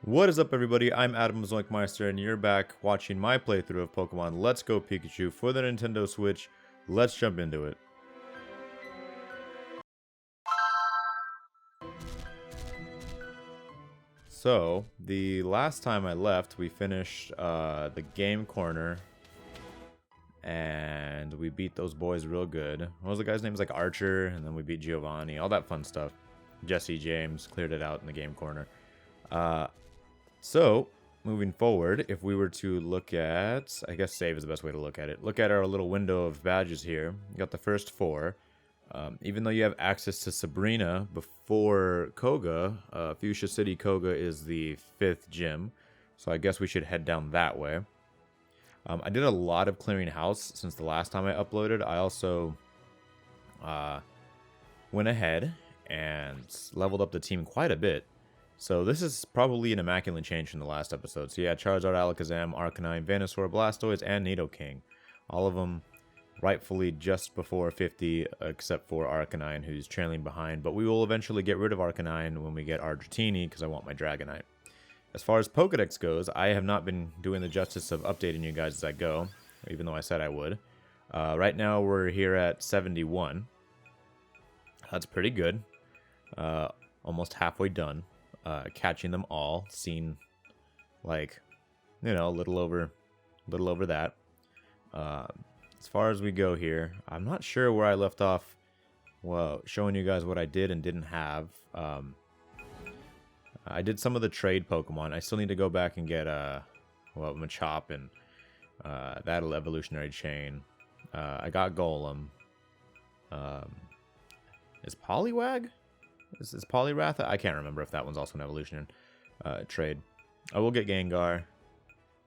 What is up, everybody? I'm Adam of ZoinkMeister, and you're back watching my playthrough of Pokemon Let's Go Pikachu for the Nintendo Switch. Let's jump into it. So, the last time I left, we finished the game corner, and we beat those boys real good. What was the guy's name? It was like Archer, and then we beat Giovanni, all that fun stuff. Jesse James cleared it out in the game corner. So, moving forward, if we were to look at, I guess save is the best way to look at it. Look at our little window of badges here. You got the first four. Even though you have access to Sabrina before Koga, Fushia City Koga is the 5th gym. So I guess we should head down that way. I did a lot of clearing house since the last time I uploaded. I also went ahead and leveled up the team quite a bit. So this is probably an immaculate change from the last episode. So yeah, Charizard, Alakazam, Arcanine, Venusaur, Blastoise, and Nidoking. All of them rightfully just before 50, except for Arcanine, who's trailing behind. But we will eventually get rid of Arcanine when we get our Dratini, because I want my Dragonite. As far as Pokedex goes, I have not been doing the justice of updating you guys as I go, even though I said I would. Right now we're here at 71. That's pretty good. Almost halfway done. Catching them all, seen like, you know, a little over that. As far as we go here, I'm not sure where I left off. Well, showing you guys what I did and didn't have. I did some of the trade Pokemon. I still need to go back and get Machop and that evolutionary chain. I got Golem. Is Poliwag? Is Poliwrath? I can't remember if that one's also an evolution trade. I will get Gengar.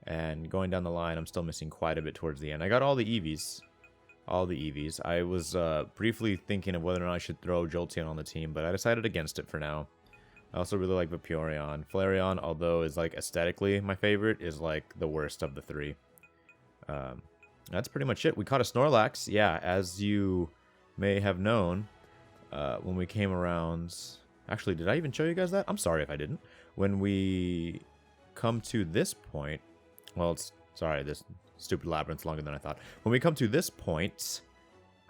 And going down the line, I'm still missing quite a bit towards the end. I got all the Eevees. All the Eevees. I was briefly thinking of whether or not I should throw Jolteon on the team, but I decided against it for now. I also really like Vaporeon. Flareon, although is like aesthetically my favorite, is like the worst of the three. That's pretty much it. We caught a Snorlax. Yeah, as you may have known, when we came around... Actually, did I even show you guys that? I'm sorry if I didn't. When we come to this point... Well, sorry, this stupid labyrinth's longer than I thought. When we come to this point,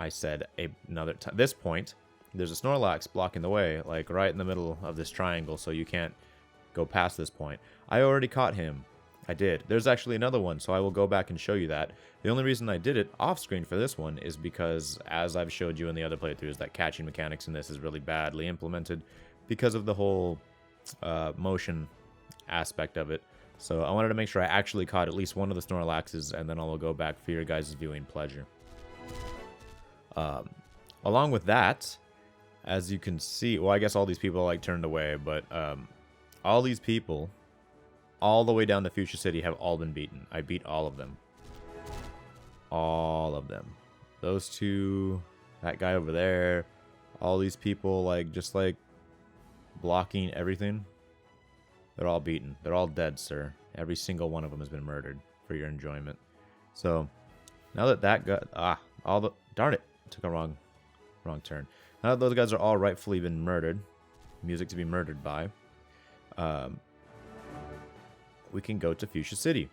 I said another time. This point, there's a Snorlax blocking the way, like right in the middle of this triangle, so you can't go past this point. I already caught him. I did. There's actually another one, so I will go back and show you that. The only reason I did it off screen for this one is because, as I've showed you in the other playthroughs, that catching mechanics in this is really badly implemented because of the whole motion aspect of it. So I wanted to make sure I actually caught at least one of the Snorlaxes, and then I'll go back for your guys' viewing pleasure. Along with that, as you can see, well, I guess all these people are like turned away, but all these people, all the way down to Fushia City, have all been beaten. I beat all of them. All of them. Those two, that guy over there, all these people, like, just like blocking everything. They're all beaten. They're all dead, sir. Every single one of them has been murdered for your enjoyment. So, now that that got... Darn it. I took a wrong turn. Now that those guys are all rightfully been murdered, music to be murdered by, we can go to Fushia City.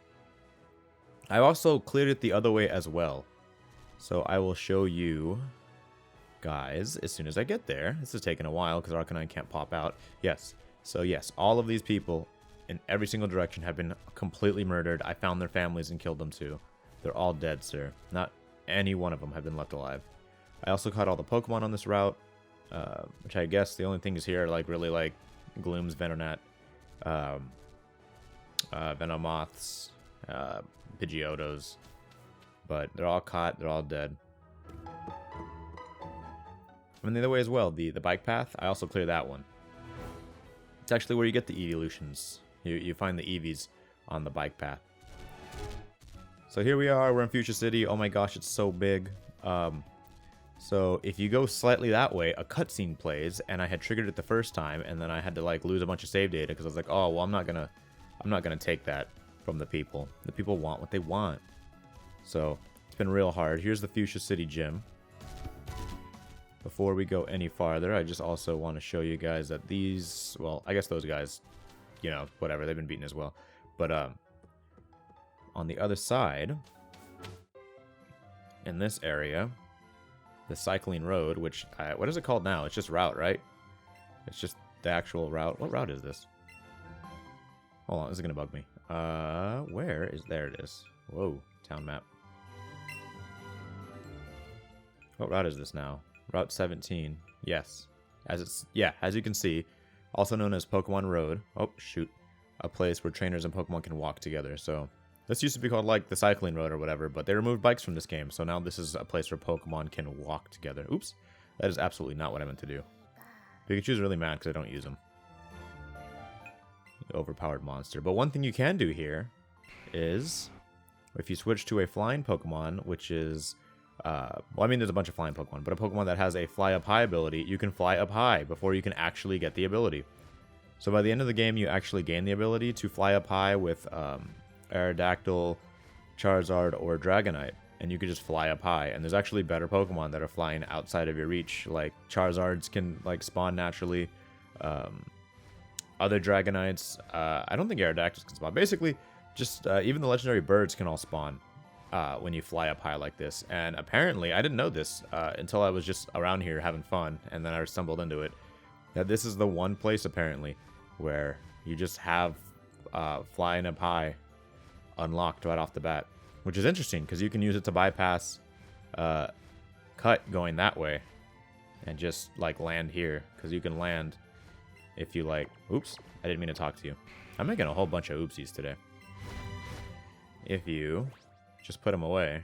I also cleared it the other way as well. So, I will show you guys as soon as I get there. This is taking a while because Arcanine can't pop out. Yes. So yes, all of these people in every single direction have been completely murdered. I found their families and killed them too. They're all dead, sir. Not any one of them have been left alive. I also caught all the Pokemon on this route, which I guess the only thing is here, like really like Gloom's Venonat, Venomoths, Pidgeotos, but they're all caught. They're all dead. I mean, the other way as well, the bike path, I also cleared that one. It's actually where you get the evolutions. You find the Eevees on the bike path. So here we are. We're in Fushia City. Oh my gosh, it's so big. So if you go slightly that way, a cutscene plays, and I had triggered it the first time, and then I had to like lose a bunch of save data because I was like, oh well, I'm not gonna take that from the people. The people want what they want. So it's been real hard. Here's the Fushia City gym. Before we go any farther, I just also want to show you guys that these, well, I guess those guys you know, whatever. They've been beaten as well. But on the other side, in this area, the cycling road, which, what is it called now? It's just route, right? It's just the actual route. What route is this? Hold on, this is going to bug me. Where is... There it is. Whoa, town map. What route is this now? Route 17. Yes. As you can see, also known as Pokemon Road. Oh, shoot. A place where trainers and Pokemon can walk together. So, this used to be called, like, the cycling road or whatever, but they removed bikes from this game. So now this is a place where Pokemon can walk together. Oops. That is absolutely not what I meant to do. Pikachu's really mad because I don't use him. Overpowered monster. But one thing you can do here is, if you switch to a flying Pokemon, which is... well, I mean, there's a bunch of flying Pokemon, but a Pokemon that has a fly up high ability, you can fly up high before you can actually get the ability. So by the end of the game, you actually gain the ability to fly up high with Aerodactyl, Charizard, or Dragonite, and you can just fly up high. And there's actually better Pokemon that are flying outside of your reach, like Charizards can like spawn naturally. Other Dragonites, I don't think Aerodactyls can spawn. Basically, just even the legendary birds can all spawn. When you fly up high like this. And apparently, I didn't know this until I was just around here having fun, and then I stumbled into it, that this is the one place, apparently, where you just have flying up high unlocked right off the bat. Which is interesting, because you can use it to bypass Cut going that way, and just, like, land here, because you can land if you, like... Oops, I didn't mean to talk to you. I'm making a whole bunch of oopsies today. If you... just put them away.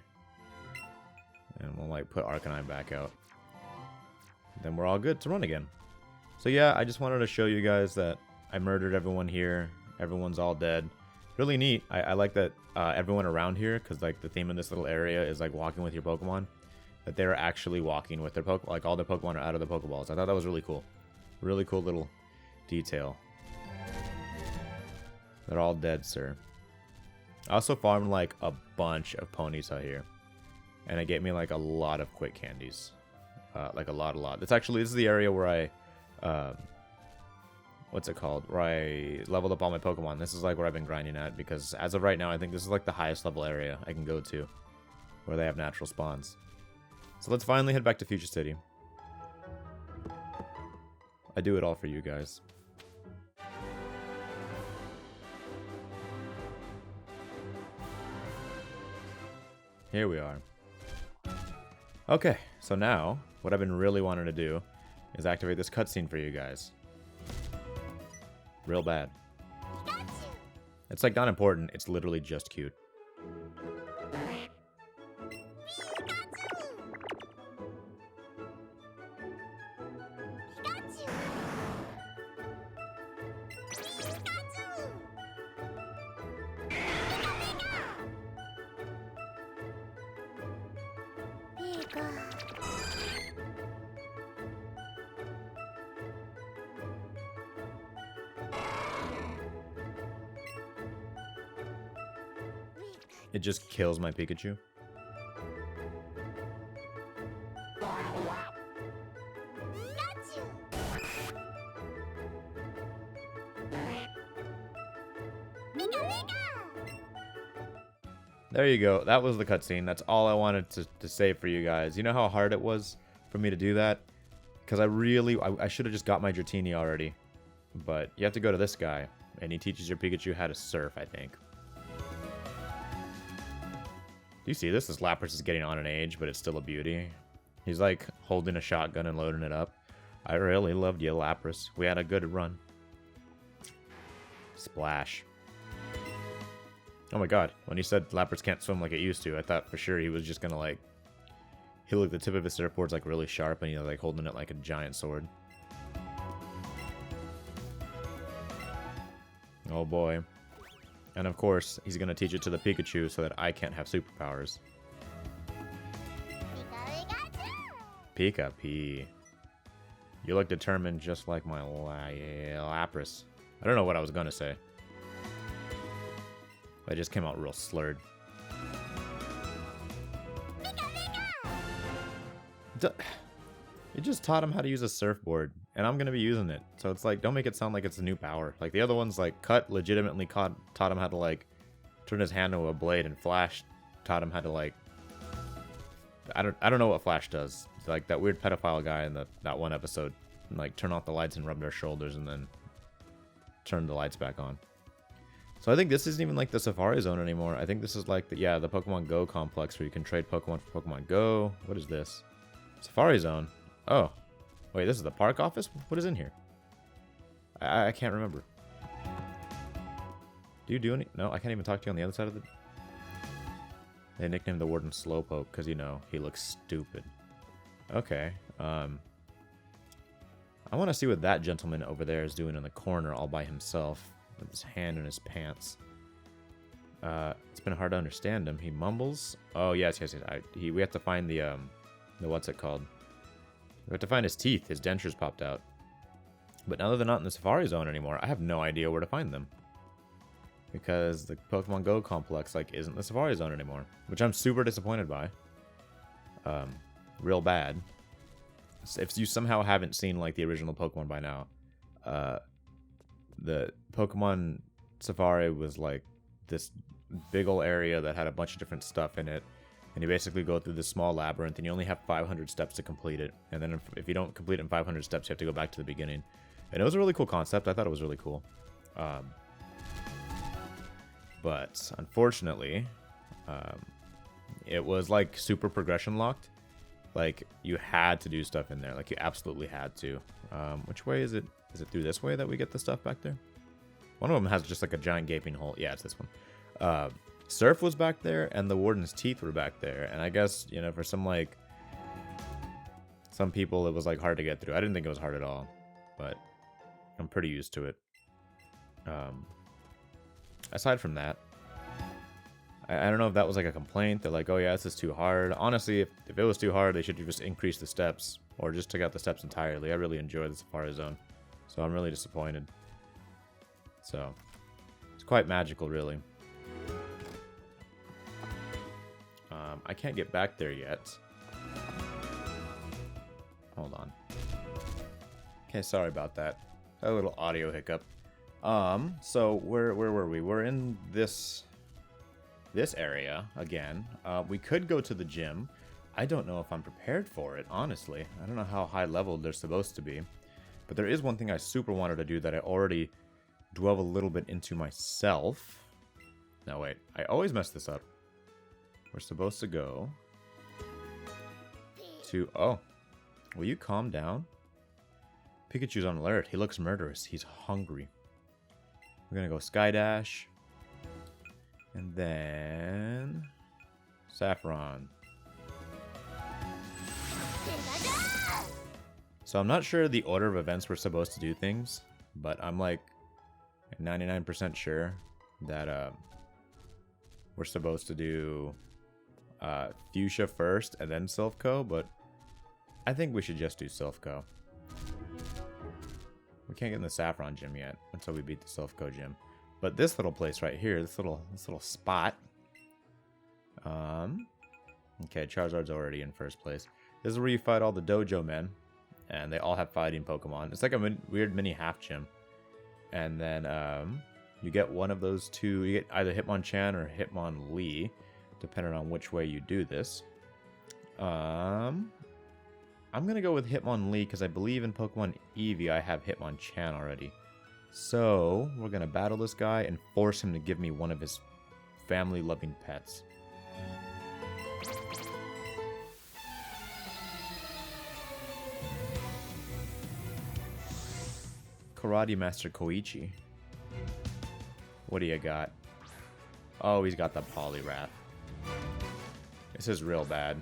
And we'll like put Arcanine back out. Then we're all good to run again. So yeah, I just wanted to show you guys that I murdered everyone here. Everyone's all dead. Really neat. I like that everyone around here, because like the theme in this little area is like walking with your Pokemon. That they're actually walking with their Pokemon. Like all their Pokemon are out of the Pokeballs. I thought that was really cool. Really cool little detail. They're all dead, sir. I also farmed like a bunch of ponies out here, and it gave me like a lot of quick candies, like a lot. This is the area where I, what's it called? Where I leveled up all my Pokemon. This is like where I've been grinding at, because as of right now, I think this is like the highest level area I can go to, where they have natural spawns. So let's finally head back to Fushia City. I do it all for you guys. Here we are. Okay, so now, what I've been really wanting to do is activate this cutscene for you guys. Real bad. It's like not important, it's literally just cute. It just kills my Pikachu. There you go. That was the cutscene. That's all I wanted to say for you guys. You know how hard it was for me to do that? Because I should have just got my Dratini already. But you have to go to this guy, and he teaches your Pikachu how to surf, I think. Do you see this? This Lapras is getting on in age, but it's still a beauty. He's like holding a shotgun and loading it up. I really loved you, Lapras. We had a good run. Splash. Oh my god. When he said Lapras can't swim like it used to, I thought for sure he was just gonna like... He looked, the tip of his surfboard's like really sharp, and he's like holding it like a giant sword. Oh boy. And of course, he's going to teach it to the Pikachu so that I can't have superpowers. Pika-P. You look determined just like my Lapras. I don't know what I was going to say. It just came out real slurred. It just taught him how to use a surfboard. and I'm gonna be using it. So it's like, don't make it sound like it's a new power. Like the other ones, like Cut legitimately taught him how to like turn his hand into a blade, and Flash taught him how to like, I don't know what Flash does. It's like that weird pedophile guy in that one episode, and like turn off the lights and rub their shoulders and then turn the lights back on. So I think this isn't even like the Safari Zone anymore. I think this is like the Pokemon Go complex where you can trade Pokemon for Pokemon Go. What is this? Safari Zone. Oh, wait, this is the park office? What is in here? I can't remember. Do you do any? No, I can't even talk to you on the other side of the... They nicknamed the warden Slowpoke because, you know, he looks stupid. Okay. I want to see what that gentleman over there is doing in the corner all by himself with his hand in his pants. It's been hard to understand him. He mumbles. Oh, yes. We have to find the what's it called? We have to find his teeth. His dentures popped out. But now that they're not in the Safari Zone anymore, I have no idea where to find them. Because the Pokemon Go complex, like, isn't the Safari Zone anymore. Which I'm super disappointed by. Real bad. If you somehow haven't seen, like, the original Pokemon by now, the Pokemon Safari was, like, this big ol' area that had a bunch of different stuff in it. And you basically go through this small labyrinth, and you only have 500 steps to complete it. And then if you don't complete it in 500 steps, you have to go back to the beginning. And it was a really cool concept. I thought it was really cool. But unfortunately, it was like super progression locked. Like you had to do stuff in there. Like you absolutely had to. Which way is it? Is it through this way that we get the stuff back there? One of them has just like a giant gaping hole. Yeah, it's this one. Surf was back there, and the warden's teeth were back there. And I guess, you know, for some people, it was like hard to get through. I didn't think it was hard at all, but I'm pretty used to it. Aside from that, I don't know if that was like a complaint. They're like, oh yeah, this is too hard. Honestly, if it was too hard, they should have just increased the steps or just took out the steps entirely. I really enjoyed the Safari Zone, so I'm really disappointed. So it's quite magical, really. I can't get back there yet. Hold on. Okay, sorry about that. A little audio hiccup. So where were we? We're in this area again. We could go to the gym. I don't know if I'm prepared for it, honestly. I don't know how high level they're supposed to be. But there is one thing I super wanted to do that I already dwell a little bit into myself. No, wait. I always mess this up. We're supposed to go to... Oh. Will you calm down? Pikachu's on alert. He looks murderous. He's hungry. We're gonna go Skydash. And then... Saffron. So I'm not sure the order of events we're supposed to do things, but I'm like 99% sure that we're supposed to do Fuchsia first and then Silphco, but I think we should just do Silphco. We can't get in the Saffron gym yet until we beat the Silphco gym. But this little place right here, this little spot. Okay, Charizard's already in first place. This is where you fight all the dojo men, and they all have fighting Pokemon. It's like a weird mini half gym. And then you get one of those two. You get either Hitmonchan or Hitmonlee, depending on which way you do this. I'm gonna go with Hitmonlee because I believe in Pokemon Eevee I have Hitmonchan already. So we're gonna battle this guy and force him to give me one of his family-loving pets. Karate Master Koichi. What do you got? Oh, he's got the Poliwrath. This is real bad.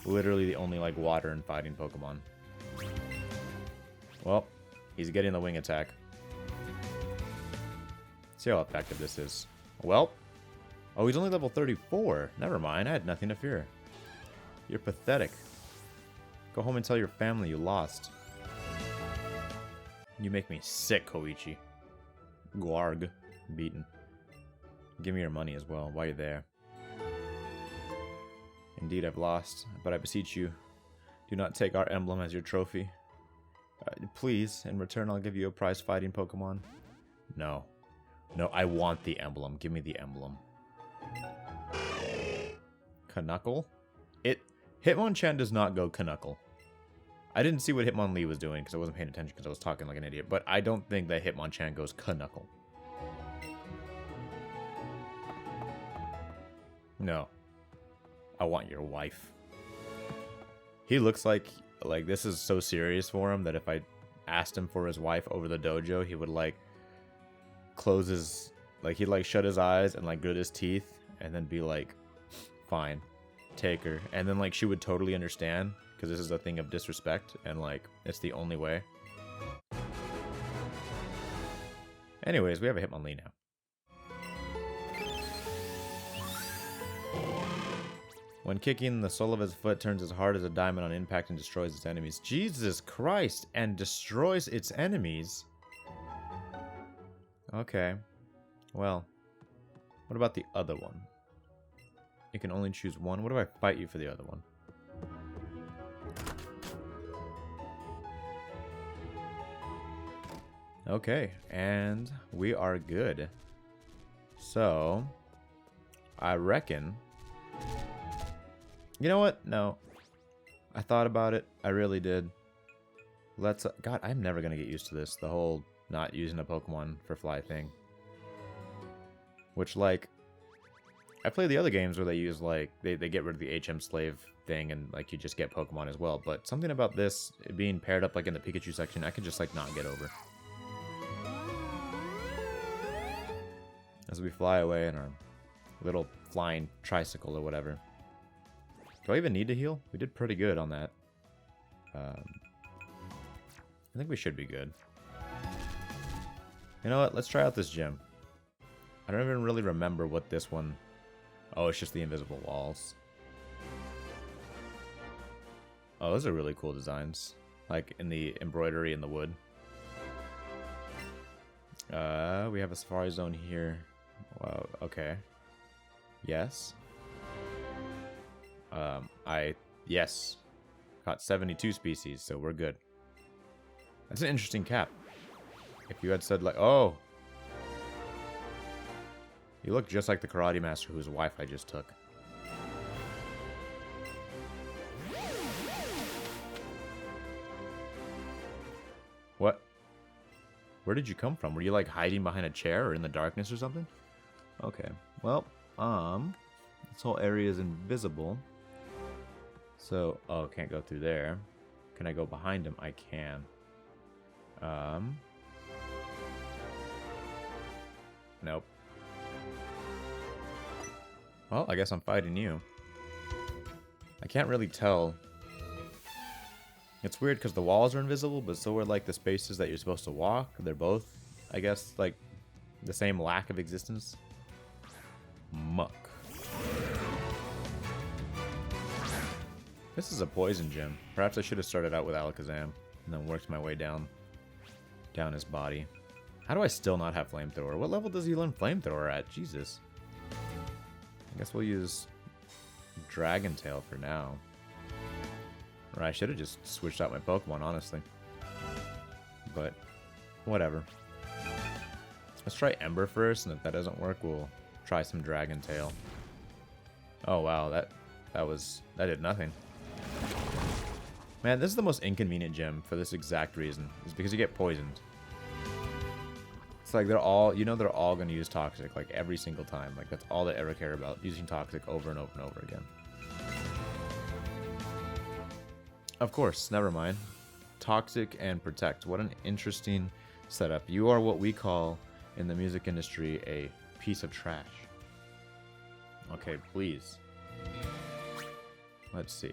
Literally the only, like, water and fighting Pokemon. Well, he's getting the wing attack. See how effective this is. Well. Oh, he's only level 34. Never mind, I had nothing to fear. You're pathetic. Go home and tell your family you lost. You make me sick, Koichi. Guarg. Beaten. Give me your money as well, while you're there. Indeed, I've lost, but I beseech you, do not take our emblem as your trophy. Please, in return, I'll give you a prize fighting Pokemon. No. No, I want the emblem. Give me the emblem. Knuckle? Hitmonchan does not go Knuckle. I didn't see what Hitmonlee was doing because I wasn't paying attention because I was talking like an idiot, but I don't think that Hitmonchan goes Knuckle. No. I want your wife. He looks like this is so serious for him that if I asked him for his wife over the dojo, he would like close his, like he'd like shut his eyes and like grit his teeth and then be like, fine, take her. And then like she would totally understand because this is a thing of disrespect and like it's the only way. Anyways, we have a Hitmonlee now. When kicking, the sole of his foot turns as hard as a diamond on impact and destroys its enemies. Jesus Christ! And destroys its enemies? Okay. Well, what about the other one? You can only choose one. What do I fight you for the other one? Okay, and we are good. So, I reckon... You know what? No. I thought about it. I really did. Let's... God, I'm never going to get used to this. The whole not using a Pokemon for fly thing. Which, like... I play the other games where they use, like... They get rid of the HM slave thing and, like, you just get Pokemon as well. But something about this it being paired up, like, in the Pikachu section, I could just, like, not get over. As we fly away in our little flying tricycle or whatever. Do I even need to heal? We did pretty good on that. I think we should be good. You know what? Let's try out this gym. I don't even really remember what this one... Oh, it's just the invisible walls. Oh, those are really cool designs. Like in the embroidery in the wood. We have a Safari Zone here. Wow, okay. Yes. Yes. Caught 72 species, so we're good. That's an interesting cap. If you had said like, oh. You look just like the karate master whose wife I just took. What? Where did you come from? Were you like hiding behind a chair or in the darkness or something? Okay. Well, this whole area is invisible. So, oh, can't go through there. Can I go behind him? I can. Nope. Well, I guess I'm fighting you. I can't really tell. It's weird because the walls are invisible, but so are like the spaces that you're supposed to walk. They're both, I guess, like the same lack of existence. Muck. This is a poison gym. Perhaps I should have started out with Alakazam and then worked my way down his body. How do I still not have Flamethrower? What level does he learn Flamethrower at? Jesus. I guess we'll use Dragon Tail for now. Or I should have just switched out my Pokemon, honestly. But, whatever. Let's try Ember first, and if that doesn't work, we'll try some Dragon Tail. Oh wow, that did nothing. Man, this is the most inconvenient gym for this exact reason. It's because you get poisoned. It's like they're all, you know, they're all going to use Toxic, like every single time. Like that's all they ever care about, using Toxic over and over and over again. Of course, never mind. Toxic and Protect. What an interesting setup. You are what we call in the music industry a piece of trash. Okay, please. Let's see.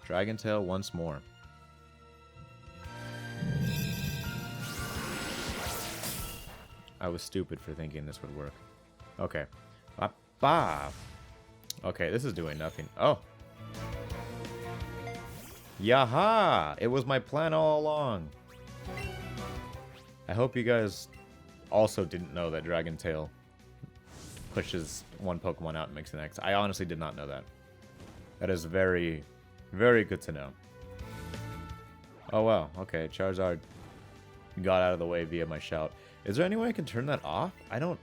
Dragon Tail once more. I was stupid for thinking this would work. Okay. Ba-ba. Okay, this is doing nothing. Oh. Yaha! It was my plan all along. I hope you guys also didn't know that Dragon Tail pushes one Pokemon out and makes the next. I honestly did not know that. That is very, very good to know. Oh, wow. Okay, Charizard got out of the way via my shout. Is there any way I can turn that off? I don't...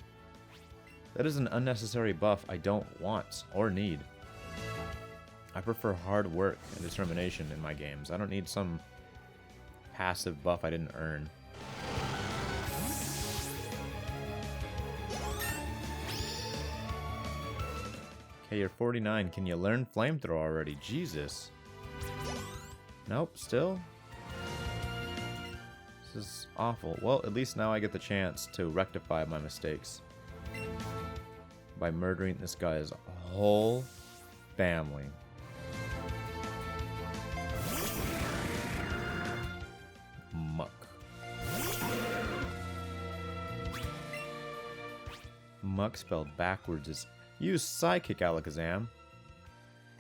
That is an unnecessary buff I don't want or need. I prefer hard work and determination in my games. I don't need some passive buff I didn't earn. Okay, you're 49. Can you learn Flamethrower already? Jesus. Nope, still? This is awful. Well, at least now I get the chance to rectify my mistakes by murdering this guy's whole family. Muck. Muck spelled backwards is... Use Psychic, Alakazam.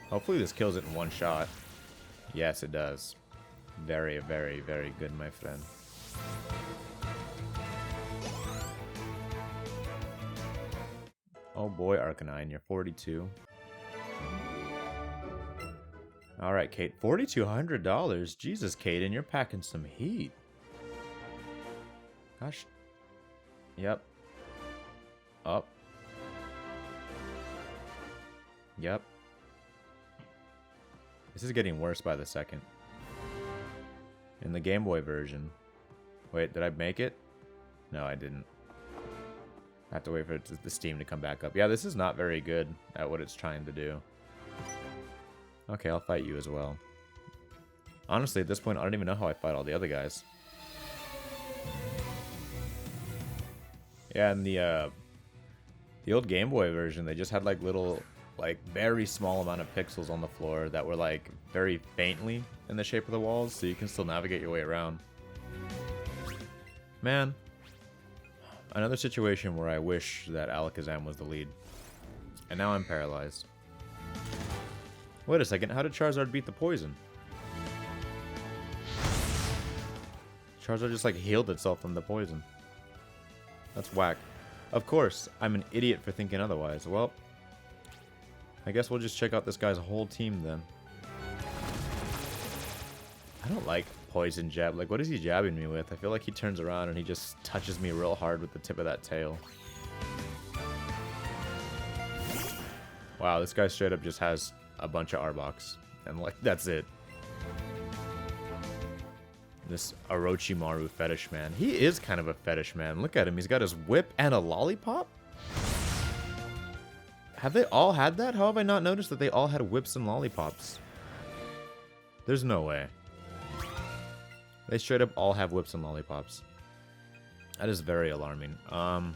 Hopefully this kills it in one shot. Yes, it does. Very, very, very good, my friend. Oh boy, Arcanine, you're 42. Alright, Kate, $4,200. Jesus, Kaden, you're packing some heat. Gosh. Yep. Up. Yep. This is getting worse by the second. In the Game Boy version. Wait, did I make it? No, I didn't. I have to wait for the Steam to come back up. Yeah, this is not very good at what it's trying to do. Okay, I'll fight you as well. Honestly, at this point, I don't even know how I fight all the other guys. Yeah, in the old Game Boy version, they just had like little, like very small amount of pixels on the floor that were like very faintly in the shape of the walls, so you can still navigate your way around. Man, another situation where I wish that Alakazam was the lead. And now I'm paralyzed. Wait a second, how did Charizard beat the poison? Charizard just like healed itself from the poison. That's whack. Of course, I'm an idiot for thinking otherwise. Well, I guess we'll just check out this guy's whole team then. I don't like poison jab. Like, what is he jabbing me with? I feel like he turns around and he just touches me real hard with the tip of that tail. Wow, this guy straight up just has a bunch of Arboks. And, like, that's it. This Orochimaru fetish man. He is kind of a fetish man. Look at him. He's got his whip and a lollipop? Have they all had that? How have I not noticed that they all had whips and lollipops? There's no way. They straight up all have whips and lollipops. That is very alarming. I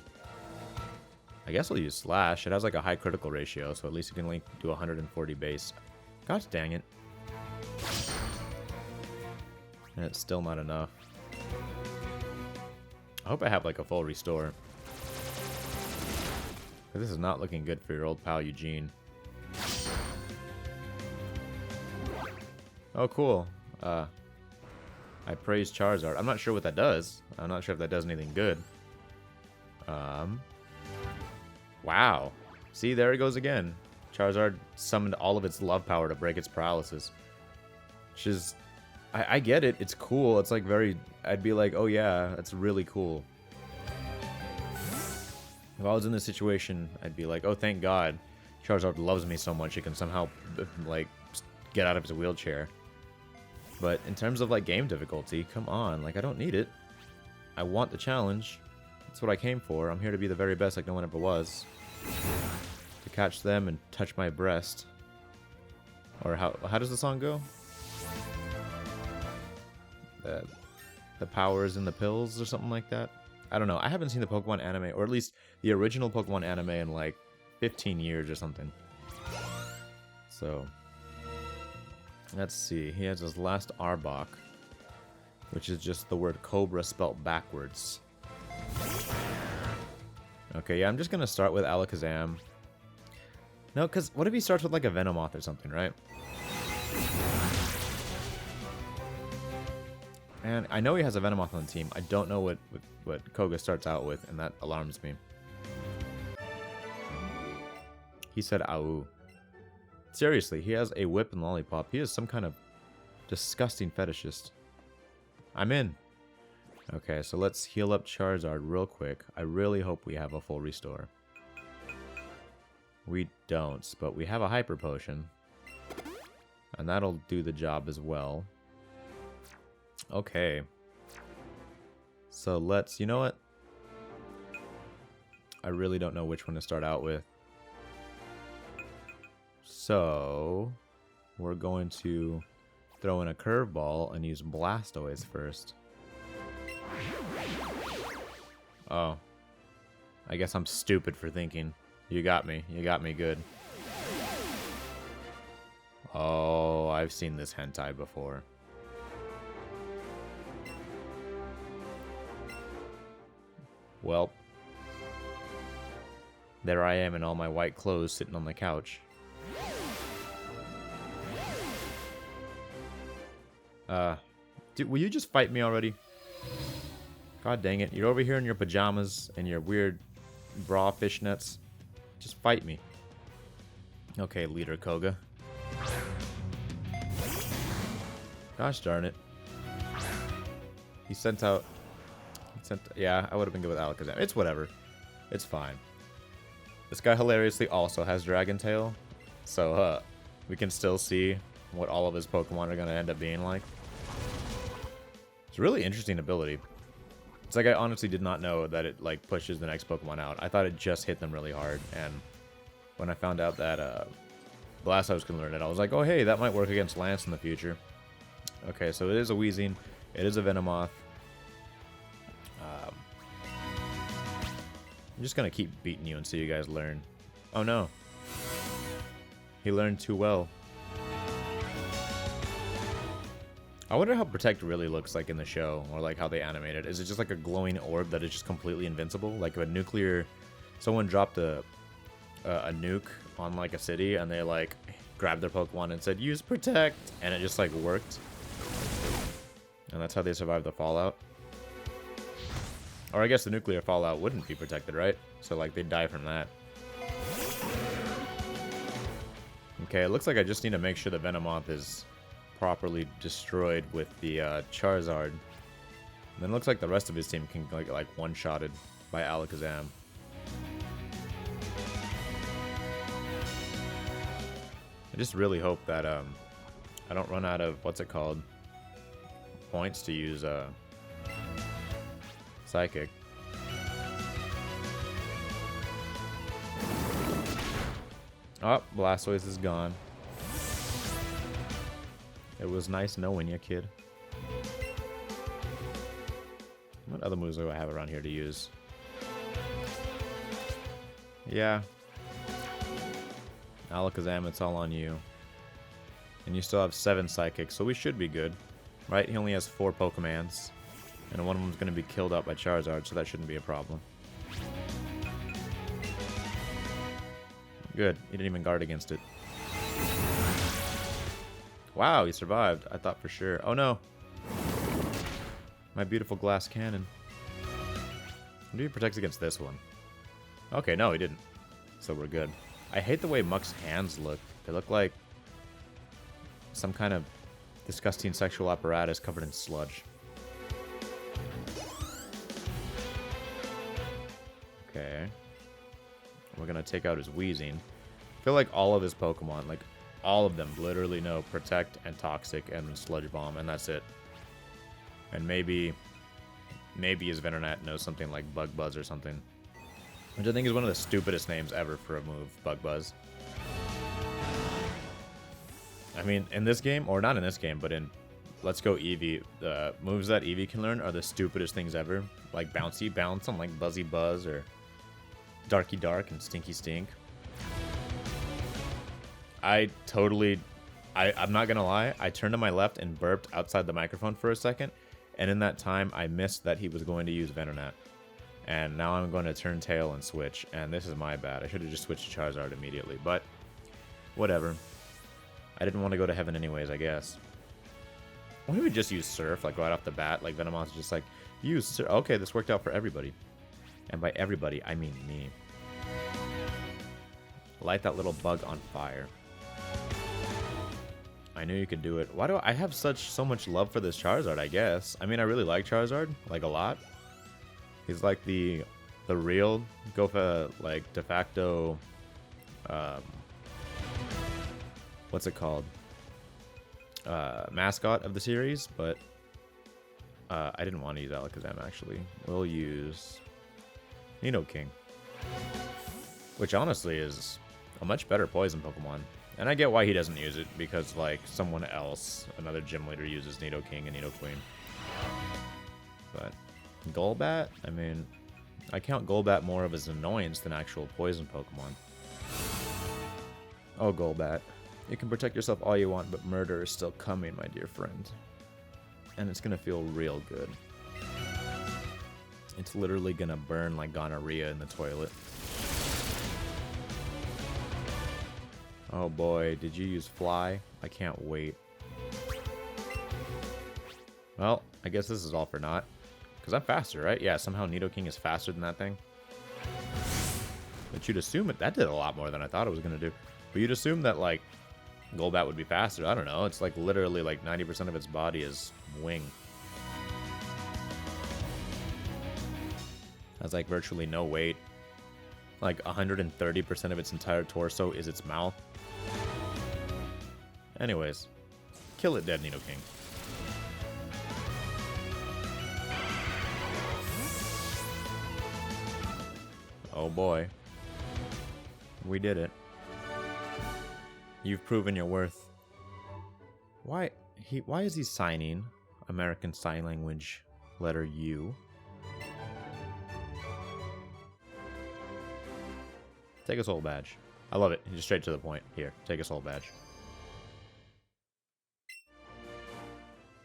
guess I'll use Slash. It has like a high critical ratio, so at least it can only do 140 base. Gosh dang it. And it's still not enough. I hope I have like a full restore. This is not looking good for your old pal Eugene. Oh, cool. I praise Charizard. I'm not sure what that does. I'm not sure if that does anything good. Wow. See, there it goes again. Charizard summoned all of its love power to break its paralysis. Which is... I get it. It's cool. It's like very... I'd be like, oh yeah, that's really cool. If I was in this situation, I'd be like, oh, thank God. Charizard loves me so much it can somehow, like, get out of his wheelchair. But in terms of, like, game difficulty, come on. Like, I don't need it. I want the challenge. That's what I came for. I'm here to be the very best like no one ever was. To catch them and touch my breast. Or how does the song go? The power is in the pills or something like that. I don't know. I haven't seen the Pokemon anime, or at least the original Pokemon anime, in like 15 years or something. So, let's see. He has his last Arbok, which is just the word Cobra spelt backwards. Okay, yeah, I'm just going to start with Alakazam. No, because what if he starts with like a Venomoth or something, right? And I know he has a Venomoth on the team. I don't know what Koga starts out with, and that alarms me. He said, "Ow." Seriously, he has a whip and lollipop. He is some kind of disgusting fetishist. I'm in. Okay, so let's heal up Charizard real quick. I really hope we have a full restore. We don't, but we have a Hyper Potion. And that'll do the job as well. Okay. So let's, you know what? I really don't know which one to start out with. So we're going to throw in a curveball and use Blastoise first. Oh. I guess I'm stupid for thinking. You got me. You got me good. Oh, I've seen this hentai before. Well, there I am in all my white clothes sitting on the couch. Dude, will you just fight me already? God dang it. You're over here in your pajamas and your weird bra fishnets. Just fight me. Okay, Leader Koga. Gosh darn it. He sent out... yeah, I would have been good with Alakazam. It's whatever. It's fine. This guy hilariously also has Dragon Tail. So, we can still see what all of his Pokemon are going to end up being like. It's a really interesting ability. It's like I honestly did not know that it like pushes the next Pokemon out. I thought it just hit them really hard, and when I found out that Blastoise can learn it, I was like, oh hey, that might work against Lance in the future. Okay, so it is a Weezing, it is a Venomoth. I'm just gonna keep beating you until you guys learn. Oh no. He learned too well. I wonder how Protect really looks like in the show, or like how they animate it. Is it just like a glowing orb that is just completely invincible? Like a nuclear... Someone dropped a nuke on like a city and they like grabbed their Pokemon and said, use Protect! And it just like worked. And that's how they survived the fallout. Or I guess the nuclear fallout wouldn't be protected, right? So like they'd die from that. Okay, it looks like I just need to make sure the Venomoth is properly destroyed with the Charizard. And then it looks like the rest of his team can get like one-shotted by Alakazam. I just really hope that I don't run out of, what's it called, points to use Psychic. Oh, Blastoise is gone. It was nice knowing you, kid. What other moves do I have around here to use? Yeah. Alakazam, it's all on you. And you still have 7 Psychics, so we should be good. Right? He only has 4 Pokemons. And one of them's going to be killed out by Charizard, so that shouldn't be a problem. Good. He didn't even guard against it. Wow, he survived. I thought for sure. Oh no. My beautiful glass cannon. Maybe he protects against this one. Okay, no, he didn't. So we're good. I hate the way Muck's hands look. They look like some kind of disgusting sexual apparatus covered in sludge. Okay. We're gonna take out his Weezing. I feel like all of his Pokemon, like all of them, literally know Protect and Toxic and Sludge Bomb, and that's it. And maybe his Venonat knows something like Bug Buzz or something. Which I think is one of the stupidest names ever for a move, Bug Buzz. I mean, in this game, or not in this game, but in Let's Go Eevee, the moves that Eevee can learn are the stupidest things ever. Like Bouncy Bounce on like Buzzy Buzz, or Darky Dark and Stinky Stink. I'm not gonna lie, I turned to my left and burped outside the microphone for a second, and in that time I missed that he was going to use Venonat. And now I'm going to turn tail and switch, and this is my bad. I should have just switched to Charizard immediately, but whatever. I didn't want to go to heaven anyways, I guess. Why don't we just use Surf, like right off the bat? Like Venomoth's just like, use Surf. Okay, this worked out for everybody. And by everybody, I mean me. Light that little bug on fire. I knew you could do it. Why do I have so much love for this Charizard, I guess? I mean, I really like Charizard, like, a lot. He's like the real like, de facto, what's it called? Mascot of the series, but I didn't want to use Alakazam, actually. We'll use Nidoking, which honestly is a much better poison Pokemon. And I get why he doesn't use it, because, like, someone else, another gym leader, uses Nidoking and Nidoqueen. But Golbat? I mean, I count Golbat more of as annoyance than actual poison Pokemon. Oh, Golbat. You can protect yourself all you want, but murder is still coming, my dear friend. And it's gonna feel real good. It's literally gonna burn like gonorrhea in the toilet. Oh boy, did you use Fly? I can't wait. Well, I guess this is all for naught. Because I'm faster, right? Yeah, somehow Nidoking is faster than that thing. But you'd assume that did a lot more than I thought it was going to do. But you'd assume that, like, Golbat would be faster. I don't know. It's like literally like 90% of its body is wing. Has like virtually no weight. Like 130% of its entire torso is its mouth. Anyways, kill it dead, Nidoking. Oh boy. We did it. You've proven your worth. Why is he signing American Sign Language letter U? Take a soul badge. I love it. Just straight to the point. Here, take a soul badge.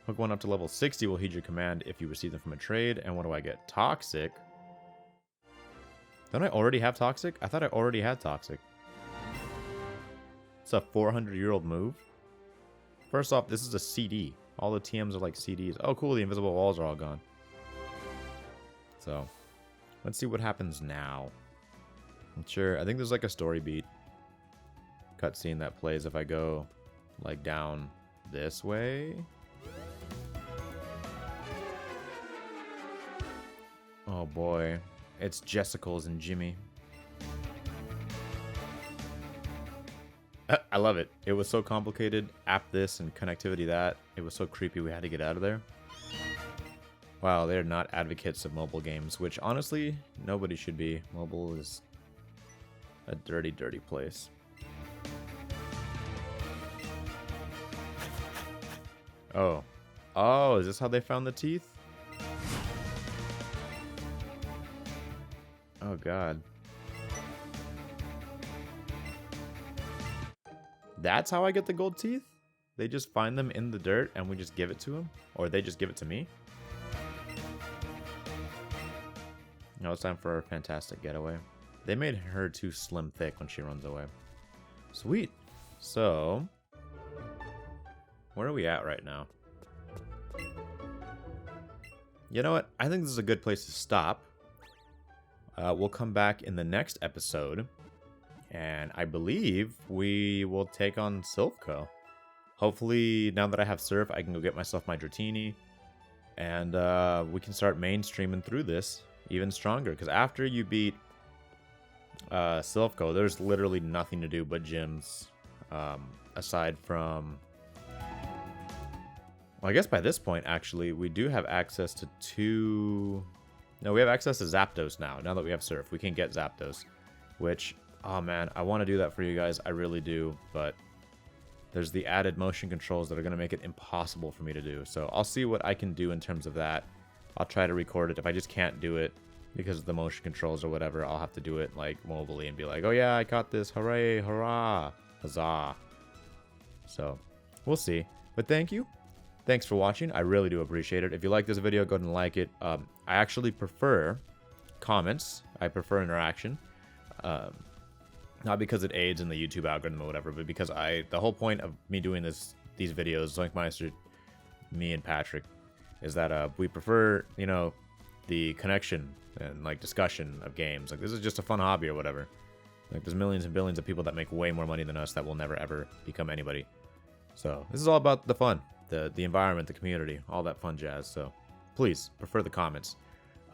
Hook one up to level 60 will heed your command if you receive them from a trade. And what do I get? Toxic? Don't I already have Toxic? I thought I already had Toxic. It's a 400-year-old move. First off, this is a CD. All the TMs are like CDs. Oh, cool. The invisible walls are all gone. So, let's see what happens now. I'm sure. I think there's like a story beat cutscene that plays if I go like down this way. Oh boy. It's Jessicles and Jimmy. I love it. It was so complicated. App this and connectivity that. It was so creepy we had to get out of there. Wow, they're not advocates of mobile games, which honestly, nobody should be. Mobile is a dirty, dirty place. Oh. Oh, is this how they found the teeth? Oh, God. That's how I get the gold teeth? They just find them in the dirt and we just give it to them? Or they just give it to me? Now it's time for our fantastic getaway. They made her too slim thick when she runs away. Sweet. So, where are we at right now? You know what? I think this is a good place to stop. We'll come back in the next episode, and I believe we will take on Silphco. Hopefully, now that I have Surf, I can go get myself my Dratini, and we can start mainstreaming through this even stronger. Because after you beat Silphco, there's literally nothing to do but gyms, aside from... Well, I guess by this point, actually, we do have access to two... No, we have access to Zapdos now that we have Surf. We can get Zapdos, which, oh man, I want to do that for you guys. I really do, but there's the added motion controls that are going to make it impossible for me to do. So I'll see what I can do in terms of that. I'll try to record it. If I just can't do it because of the motion controls or whatever, I'll have to do it like mobily and be like, oh yeah, I got this. Hooray, hurrah, huzzah. So we'll see. But thank you. Thanks for watching. I really do appreciate it. If you like this video, go ahead and like it. I actually prefer comments. I prefer interaction. Not because it aids in the YouTube algorithm or whatever, but because the whole point of me doing these videos, ZoinkMeister, me and Patrick, is that we prefer, you know, the connection and like discussion of games. Like, this is just a fun hobby or whatever. Like, there's millions and billions of people that make way more money than us that will never ever become anybody. So this is all about the fun, the environment, the community, all that fun jazz. So please prefer the comments.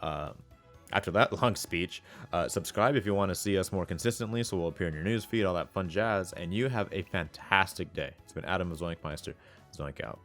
After that long speech, subscribe if you want to see us more consistently, so we'll appear in your news feed, all that fun jazz. And you have a fantastic day. It's been Adam of ZoinkMeister. Zoink out.